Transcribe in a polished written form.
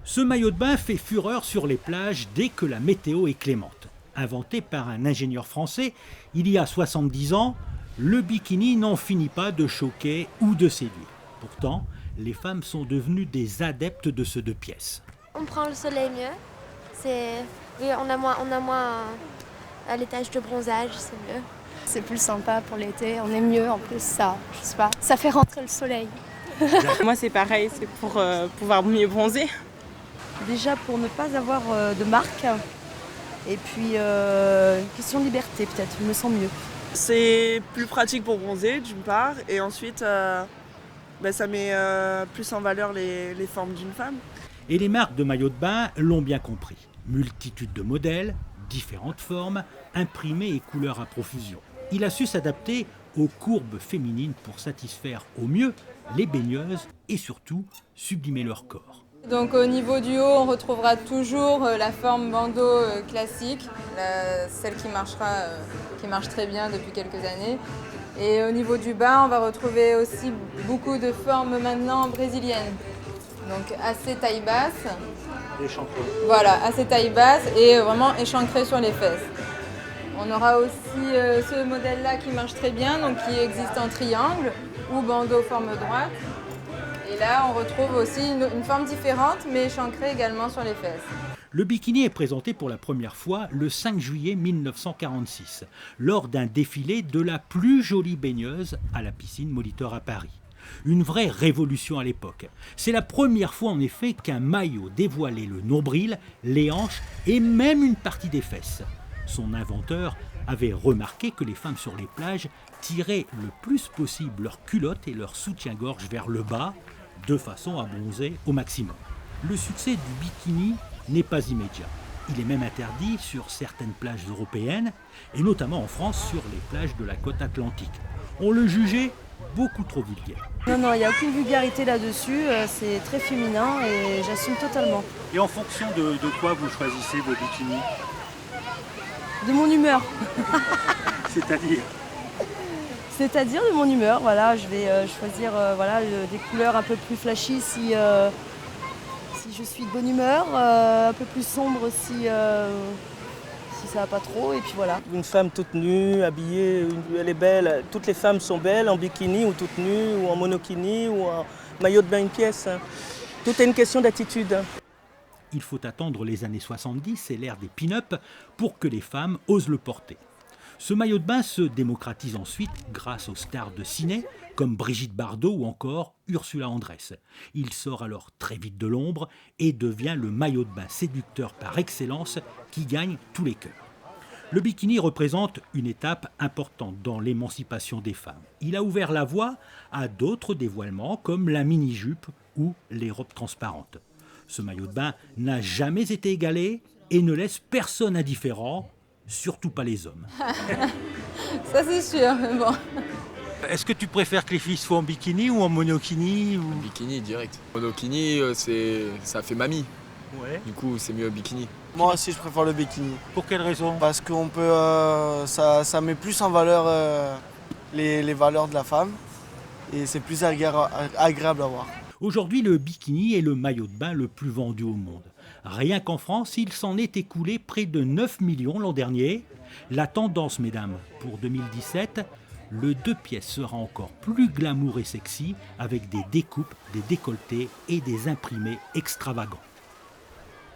Ce maillot de bain fait fureur sur les plages dès que la météo est clémente. Inventé par un ingénieur français il y a 70 ans, le bikini n'en finit pas de choquer ou de séduire. Pourtant, les femmes sont devenues des adeptes de ce deux pièces. On prend le soleil mieux. Oui, on a moins à l'étage de bronzage, c'est mieux. C'est plus sympa pour l'été, on est mieux en plus, je sais pas, ça fait rentrer le soleil. Moi c'est pareil, c'est pour pouvoir mieux bronzer. Déjà pour ne pas avoir de marque et puis question de liberté peut-être, je me sens mieux. C'est plus pratique pour bronzer d'une part et ensuite ça met plus en valeur les formes d'une femme. Et les marques de maillots de bain l'ont bien compris. Multitude de modèles, différentes formes, imprimés et couleurs à profusion. Il a su s'adapter aux courbes féminines pour satisfaire au mieux les baigneuses et surtout sublimer leur corps. Donc au niveau du haut, on retrouvera toujours la forme bandeau classique, celle qui marche très bien depuis quelques années. Et au niveau du bas, on va retrouver aussi beaucoup de formes maintenant brésiliennes. Donc assez taille basse. Échancré. Voilà, assez taille basse et vraiment échancré sur les fesses. On aura aussi ce modèle-là qui marche très bien, donc qui existe en triangle ou bandeau forme droite. Et là, on retrouve aussi une forme différente, mais échancrée également sur les fesses. Le bikini est présenté pour la première fois le 5 juillet 1946, lors d'un défilé de la plus jolie baigneuse à la piscine Molitor à Paris. Une vraie révolution à l'époque. C'est la première fois en effet qu'un maillot dévoilait le nombril, les hanches et même une partie des fesses. Son inventeur avait remarqué que les femmes sur les plages tiraient le plus possible leurs culottes et leurs soutiens-gorge vers le bas, de façon à bronzer au maximum. Le succès du bikini n'est pas immédiat. Il est même interdit sur certaines plages européennes, et notamment en France sur les plages de la côte atlantique. On le jugeait beaucoup trop vulgaire. Non, il n'y a aucune vulgarité là-dessus, c'est très féminin et j'assume totalement. Et en fonction de quoi vous choisissez vos bikinis? De mon humeur. C'est-à-dire de mon humeur, voilà, je vais choisir des couleurs un peu plus flashy si je suis de bonne humeur, un peu plus sombre si ça va pas trop, et puis voilà. Une femme toute nue, habillée, elle est belle. Toutes les femmes sont belles en bikini ou toute nue ou en monokini ou en maillot de bain une pièce. Tout est une question d'attitude. Il faut attendre les années 70 et l'ère des pin-up pour que les femmes osent le porter. Ce maillot de bain se démocratise ensuite grâce aux stars de ciné comme Brigitte Bardot ou encore Ursula Andress. Il sort alors très vite de l'ombre et devient le maillot de bain séducteur par excellence qui gagne tous les cœurs. Le bikini représente une étape importante dans l'émancipation des femmes. Il a ouvert la voie à d'autres dévoilements comme la mini-jupe ou les robes transparentes. Ce maillot de bain n'a jamais été égalé et ne laisse personne indifférent, surtout pas les hommes. Ça c'est sûr, mais bon. Est-ce que tu préfères que les filles soient en bikini ou en monokini ou... Bikini direct. Monokini, ça fait mamie. Ouais. Du coup, c'est mieux bikini. Moi aussi, je préfère le bikini. Pour quelle raison? Parce qu'on peut, ça met plus en valeur les valeurs de la femme et c'est plus agréable à voir. Aujourd'hui, le bikini est le maillot de bain le plus vendu au monde. Rien qu'en France, il s'en est écoulé près de 9 millions l'an dernier. La tendance, mesdames, pour 2017, le deux pièces sera encore plus glamour et sexy avec des découpes, des décolletés et des imprimés extravagants.